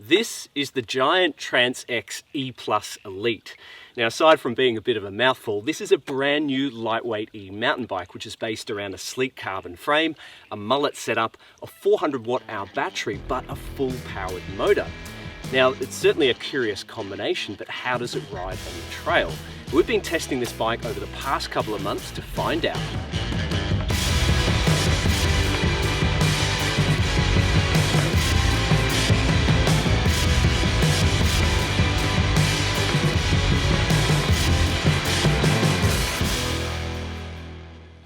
This is the Giant TransX E+ Elite. Now, aside from being a bit of a mouthful, this is a brand new lightweight e-mountain bike which is based around a sleek carbon frame, a mullet setup, a 400 watt-hour battery, but a full powered motor. Now, it's certainly a curious combination, but how does it ride on the trail? We've been testing this bike over the past couple of months to find out.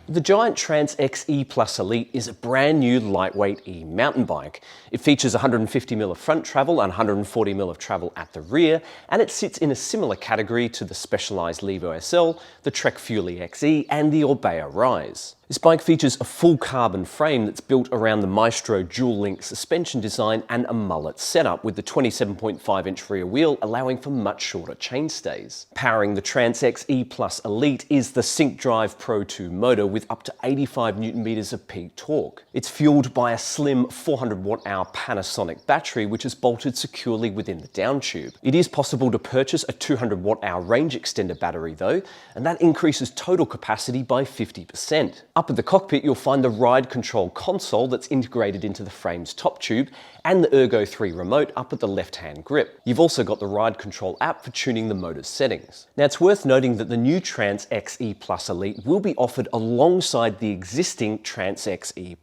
The Giant TransX E+ Elite is a brand new lightweight e-mountain bike. It features 150mm of front travel and 140mm of travel at the rear, and it sits in a similar category to the Specialized Levo SL, the Trek Fuelie XE and the Orbea Rise. This bike features a full carbon frame that's built around the Maestro dual link suspension design and a mullet setup with the 27.5-inch rear wheel allowing for much shorter chainstays. Powering the TransX E+ Elite is the Sync Drive Pro 2 motor with up to 85 Nm of peak torque. It's fueled by a slim 400 watt-hour Panasonic battery which is bolted securely within the down tube. It is possible to purchase a 200 watt-hour range extender battery though, and that increases total capacity by 50%. Up at the cockpit, you'll find the ride control console that's integrated into the frame's top tube and the Ergo 3 remote up at the left-hand grip. You've also got the ride control app for tuning the motor's settings. Now, it's worth noting that the new TransX E+ Elite will be offered alongside the existing TransX E+.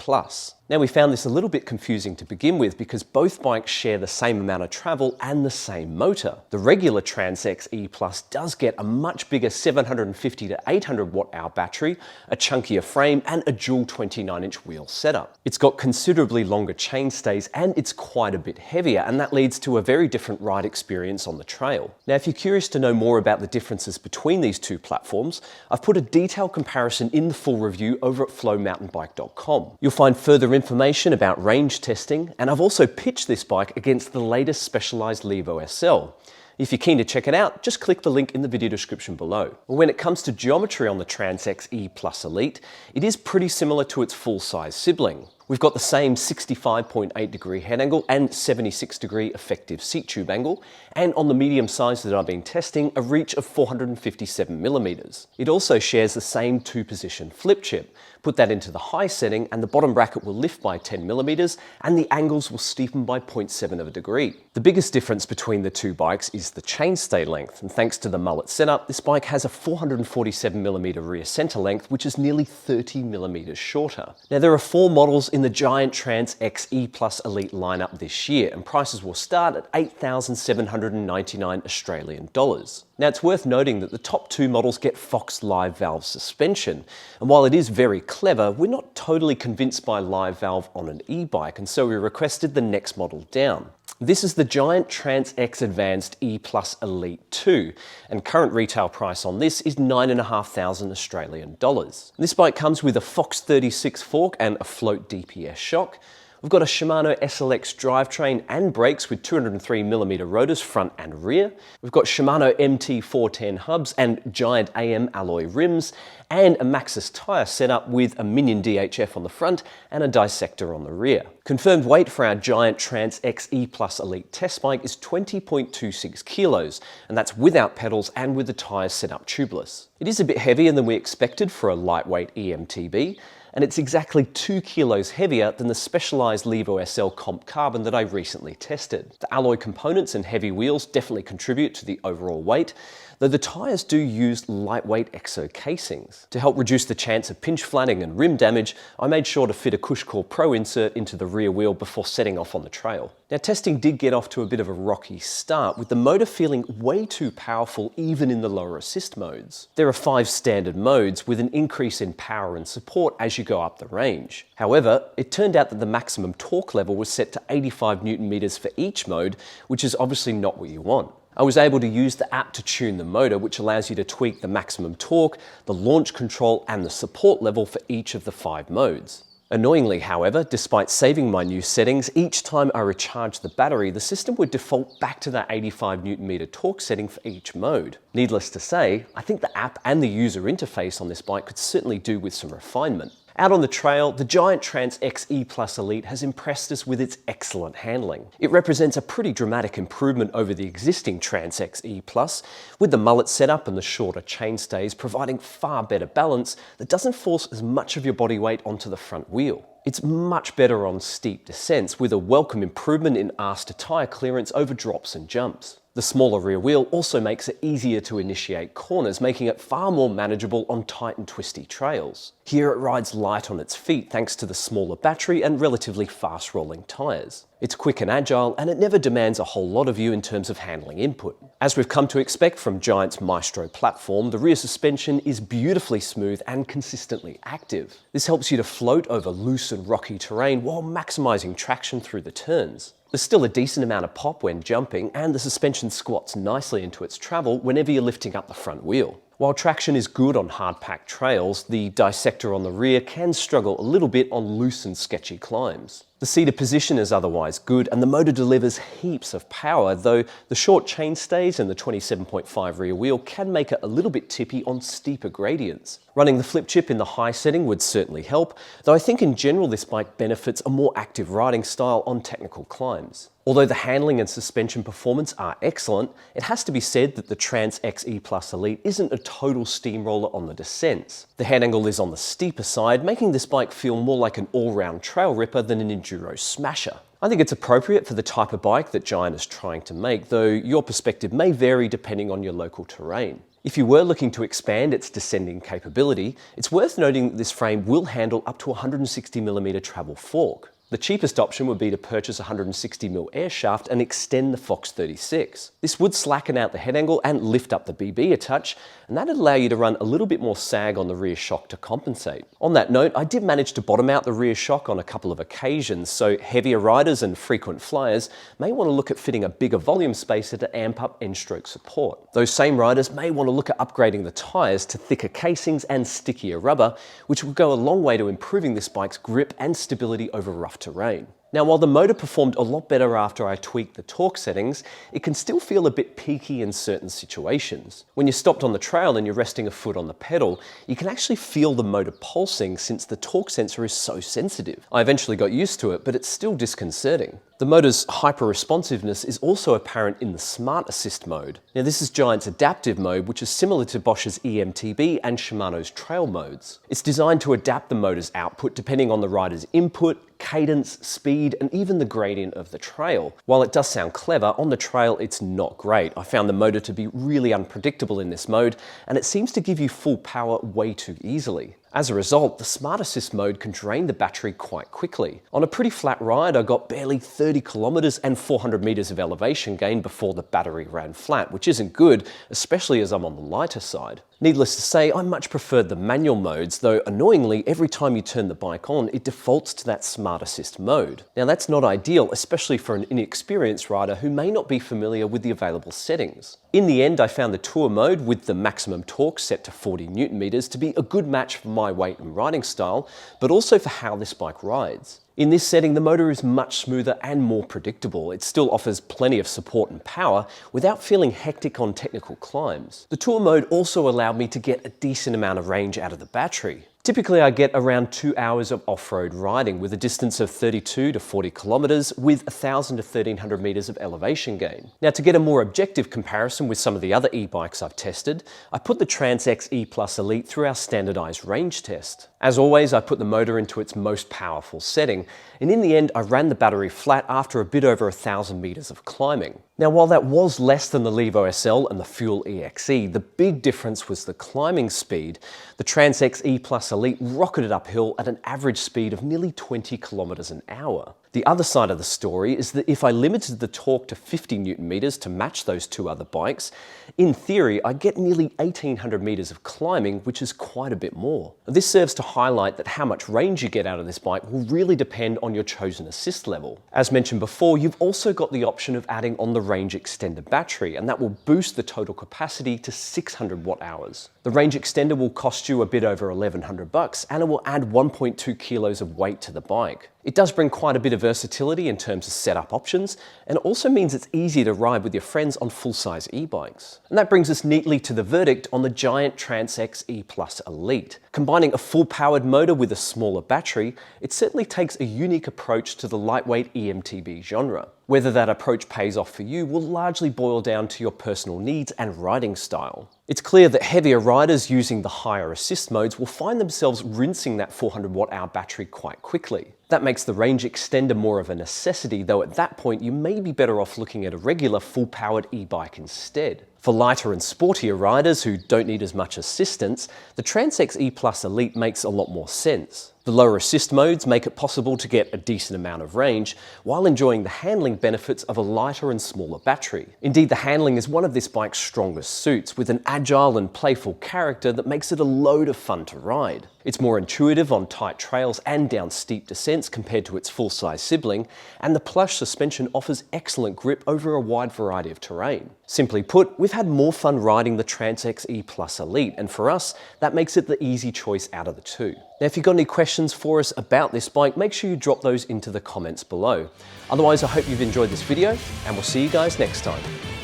Now, we found this a little bit confusing to begin with because both bikes share the same amount of travel and the same motor. The regular TransX E+ does get a much bigger 750 to 800 watt-hour battery, a chunkier frame and a dual 29-inch wheel setup. It's got considerably longer chainstays and it's quite a bit heavier, and that leads to a very different ride experience on the trail. Now, if you're curious to know more about the differences between these two platforms, I've put a detailed comparison in the full review over at flowmountainbike.com. You'll find further information about range testing, and I've also pitched this bike against the latest Specialized Levo SL. If you're keen to check it out, just click the link in the video description below. When it comes to geometry on the TransX E+ Elite, it is pretty similar to its full-size sibling. We've got the same 65.8 degree head angle and 76 degree effective seat tube angle, and on the medium size that I've been testing, a reach of 457mm. It also shares the same 2-position flip chip. Put that into the high setting and the bottom bracket will lift by 10mm and the angles will steepen by 0.7 of a degree. The biggest difference between the two bikes is the chainstay length, and thanks to the mullet setup, this bike has a 447mm rear center length, which is nearly 30mm shorter. Now, there are 4 models in the Giant TransX E+ Elite lineup this year, and prices will start at 8,799 Australian dollars. Now, it's worth noting that the top 2 models get Fox live valve suspension, and while it is very clever, we're not totally convinced by live valve on an e-bike, and so we requested the next model down. This is the Giant TransX Advanced E+ Elite 2, and current retail price on this is 9,500 Australian dollars. This bike comes with a Fox 36 fork and a float DPS shock. We've got a Shimano SLX drivetrain and brakes with 203mm rotors front and rear. We've got Shimano MT410 hubs and Giant AM alloy rims, and a Maxxis tyre setup with a Minion DHF on the front and a dissector on the rear. Confirmed weight for our Giant TransX E+ Elite test bike is 20.26 kilos, and that's without pedals and with the tyres set up tubeless. It is a bit heavier than we expected for a lightweight EMTB, and it's exactly 2 kilos heavier than the Specialized Levo SL Comp Carbon that I recently tested. The alloy components and heavy wheels definitely contribute to the overall weight, though the tyres do use lightweight EXO casings. To help reduce the chance of pinch flatting and rim damage, I made sure to fit a Cushcore Pro insert into the rear wheel before setting off on the trail. Now, testing did get off to a bit of a rocky start, with the motor feeling way too powerful even in the lower assist modes. There are 5 standard modes with an increase in power and support as you go up the range. However, it turned out that the maximum torque level was set to 85 Nm for each mode, which is obviously not what you want. I was able to use the app to tune the motor, which allows you to tweak the maximum torque, the launch control, and the support level for each of the 5 modes. Annoyingly, however, despite saving my new settings, each time I recharged the battery, the system would default back to that 85 Nm torque setting for each mode. Needless to say, I think the app and the user interface on this bike could certainly do with some refinement. Out on the trail, the Giant Trance X E Plus Elite has impressed us with its excellent handling. It represents a pretty dramatic improvement over the existing Trance X E Plus, with the mullet setup and the shorter chainstays providing far better balance that doesn't force as much of your body weight onto the front wheel. It's much better on steep descents, with a welcome improvement in arse to tyre clearance over drops and jumps. The smaller rear wheel also makes it easier to initiate corners, making it far more manageable on tight and twisty trails. Here it rides light on its feet thanks to the smaller battery and relatively fast rolling tyres. It's quick and agile, and it never demands a whole lot of you in terms of handling input. As we've come to expect from Giant's Maestro platform, the rear suspension is beautifully smooth and consistently active. This helps you to float over loose and rocky terrain while maximising traction through the turns. There's still a decent amount of pop when jumping, and the suspension squats nicely into its travel whenever you're lifting up the front wheel. While traction is good on hard-packed trails, the dissector on the rear can struggle a little bit on loose and sketchy climbs. The seater position is otherwise good, and the motor delivers heaps of power, though the short chainstays and the 27.5 rear wheel can make it a little bit tippy on steeper gradients. Running the flip chip in the high setting would certainly help, though I think in general this bike benefits a more active riding style on technical climbs. Although the handling and suspension performance are excellent, it has to be said that the Trance X E Plus Elite isn't a total steamroller on the descents. The head angle is on the steeper side, making this bike feel more like an all-round trail ripper than an enduro smasher. I think it's appropriate for the type of bike that Giant is trying to make, though your perspective may vary depending on your local terrain. If you were looking to expand its descending capability, it's worth noting that this frame will handle up to 160mm travel fork. The cheapest option would be to purchase a 160mm air shaft and extend the Fox 36. This would slacken out the head angle and lift up the BB a touch, and that'd allow you to run a little bit more sag on the rear shock to compensate. On that note, I did manage to bottom out the rear shock on a couple of occasions, so heavier riders and frequent flyers may want to look at fitting a bigger volume spacer to amp up end-stroke support. Those same riders may want to look at upgrading the tyres to thicker casings and stickier rubber, which will go a long way to improving this bike's grip and stability over rough terrain. Now, while the motor performed a lot better after I tweaked the torque settings, it can still feel a bit peaky in certain situations. When you're stopped on the trail and you're resting a foot on the pedal, you can actually feel the motor pulsing since the torque sensor is so sensitive. I eventually got used to it, but it's still disconcerting. The motor's hyper-responsiveness is also apparent in the Smart Assist mode. Now, this is Giant's adaptive mode, which is similar to Bosch's EMTB and Shimano's trail modes. It's designed to adapt the motor's output depending on the rider's input, cadence, speed, and even the gradient of the trail. While it does sound clever, on the trail it's not great. I found the motor to be really unpredictable in this mode, and it seems to give you full power way too easily. As a result, the Smart Assist mode can drain the battery quite quickly. On a pretty flat ride, I got barely 30 kilometers and 400 meters of elevation gain before the battery ran flat, which isn't good, especially as I'm on the lighter side. Needless to say, I much preferred the manual modes, though annoyingly, every time you turn the bike on, it defaults to that Smart Assist mode. Now that's not ideal, especially for an inexperienced rider who may not be familiar with the available settings. In the end, I found the Tour mode with the maximum torque set to 40 Newton meters to be a good match for my weight and riding style, but also for how this bike rides. In this setting, the motor is much smoother and more predictable. It still offers plenty of support and power without feeling hectic on technical climbs. The Tour mode also allowed me to get a decent amount of range out of the battery. Typically, I get around 2 hours of off-road riding with a distance of 32 to 40 kilometers with 1,000 to 1,300 meters of elevation gain. Now, to get a more objective comparison with some of the other e-bikes I've tested, I put the Trance X E Plus Elite through our standardized range test. As always, I put the motor into its most powerful setting, and in the end, I ran the battery flat after a bit over 1,000 meters of climbing. Now, while that was less than the Levo SL and the Fuel EXE, the big difference was the climbing speed. The Trance X E Plus Elite rocketed uphill at an average speed of nearly 20 kilometers an hour. The other side of the story is that if I limited the torque to 50 Newton meters to match those two other bikes, in theory, I'd get nearly 1,800 meters of climbing, which is quite a bit more. This serves to highlight that how much range you get out of this bike will really depend on your chosen assist level. As mentioned before, you've also got the option of adding on the range extender battery, and that will boost the total capacity to 600 watt hours. The range extender will cost you a bit over $1,100, and it will add 1.2 kilos of weight to the bike. It does bring quite a bit of versatility in terms of setup options, and it also means it's easy to ride with your friends on full-size e-bikes. And that brings us neatly to the verdict on the Giant TransX E Plus Elite. Combining a full-powered motor with a smaller battery, it certainly takes a unique approach to the lightweight EMTB genre. Whether that approach pays off for you will largely boil down to your personal needs and riding style. It's clear that heavier riders using the higher assist modes will find themselves rinsing that 400 watt-hour battery quite quickly. That makes the range extender more of a necessity, though at that point you may be better off looking at a regular full-powered e-bike instead. For lighter and sportier riders who don't need as much assistance, the TransX E Plus Elite makes a lot more sense. The lower assist modes make it possible to get a decent amount of range, while enjoying the handling benefits of a lighter and smaller battery. Indeed, the handling is one of this bike's strongest suits, with an agile and playful character that makes it a load of fun to ride. It's more intuitive on tight trails and down steep descents compared to its full-size sibling, and the plush suspension offers excellent grip over a wide variety of terrain. Simply put, we've had more fun riding the TransX E Plus Elite, and for us, that makes it the easy choice out of the two. Now, if you've got any questions for us about this bike, make sure you drop those into the comments below. Otherwise, I hope you've enjoyed this video, and we'll see you guys next time.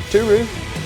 Tooroo!